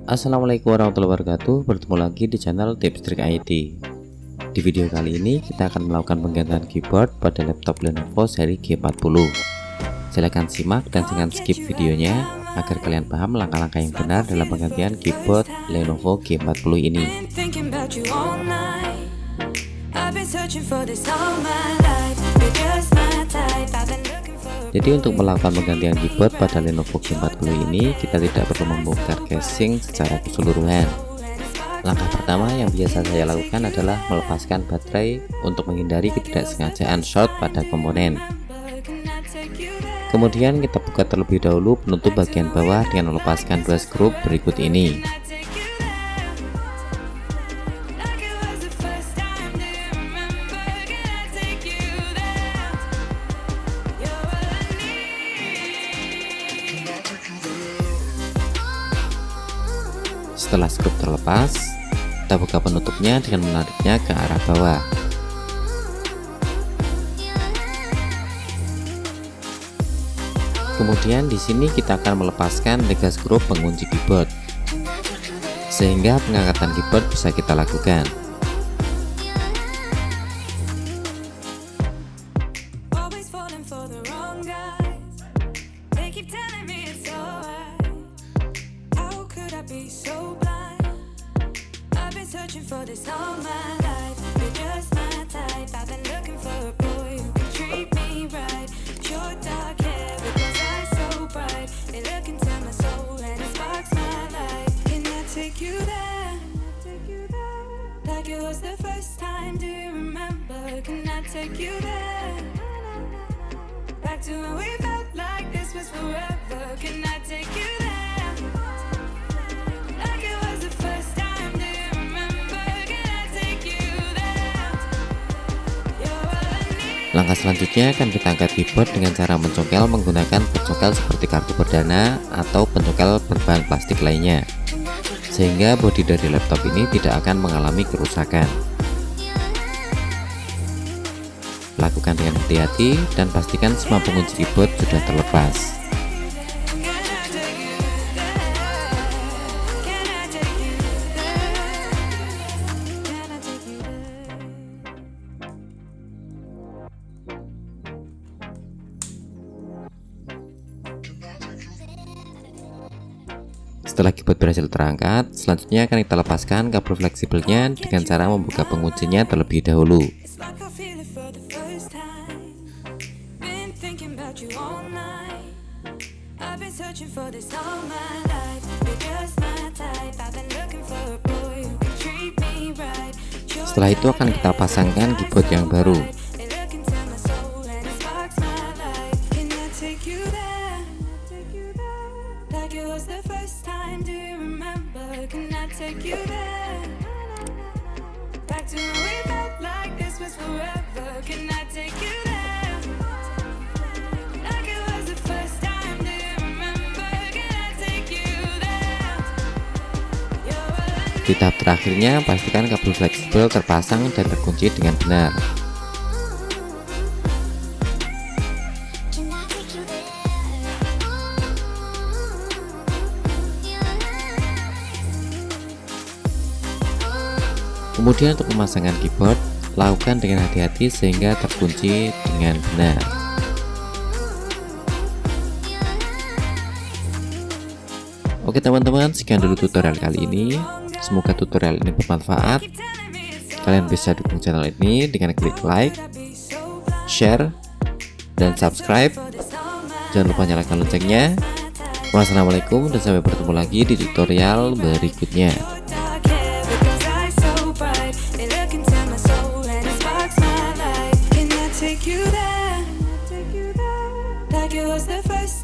Assalamualaikum warahmatullahi wabarakatuh. Bertemu lagi di channel Tips Trik IT. Di video kali ini kita akan melakukan penggantian keyboard pada laptop Lenovo seri G40. Silahkan simak dan jangan skip videonya agar kalian paham langkah-langkah yang benar dalam penggantian keyboard Lenovo G40 ini. Jadi untuk melakukan penggantian keyboard pada Lenovo G40 ini, kita tidak perlu membongkar casing secara keseluruhan. Langkah pertama yang biasa saya lakukan adalah melepaskan baterai untuk menghindari ketidaksengajaan short pada komponen. Kemudian kita buka terlebih dahulu penutup bagian bawah dengan melepaskan dua skrup berikut ini. Setelah skrup terlepas, kita buka penutupnya dengan menariknya ke arah bawah. Kemudian di sini kita akan melepaskan tiga skrup pengunci keyboard, sehingga pengangkatan keyboard bisa kita lakukan. Take you there, back to when we felt like this was forever. Can I take you there, like it was the first time? Do you remember? Can I take you there? You're all I need. Langkah selanjutnya akan kita angkat keyboard dengan cara mencongkel menggunakan pencongkel seperti kartu perdana atau pencongkel berbahan plastik lainnya, sehingga bodi dari laptop ini tidak akan mengalami kerusakan. Lakukan dengan hati-hati dan pastikan semua pengunci keyboard sudah terlepas. Setelah keyboard berhasil terangkat, selanjutnya akan kita lepaskan kabel fleksibelnya dengan cara membuka penguncinya terlebih dahulu. Setelah itu akan kita pasangkan keyboard yang baru. Di tahap terakhirnya, pastikan kabel fleksibel terpasang dan terkunci dengan benar. Kemudian untuk pemasangan keyboard, lakukan dengan hati-hati sehingga terkunci dengan benar. Oke teman-teman, sekian dulu tutorial kali ini. Semoga tutorial ini bermanfaat. Kalian bisa dukung channel ini dengan klik like, share, dan subscribe. Jangan lupa nyalakan loncengnya. Wassalamualaikum dan sampai bertemu lagi di tutorial berikutnya. Take you there, like it was the first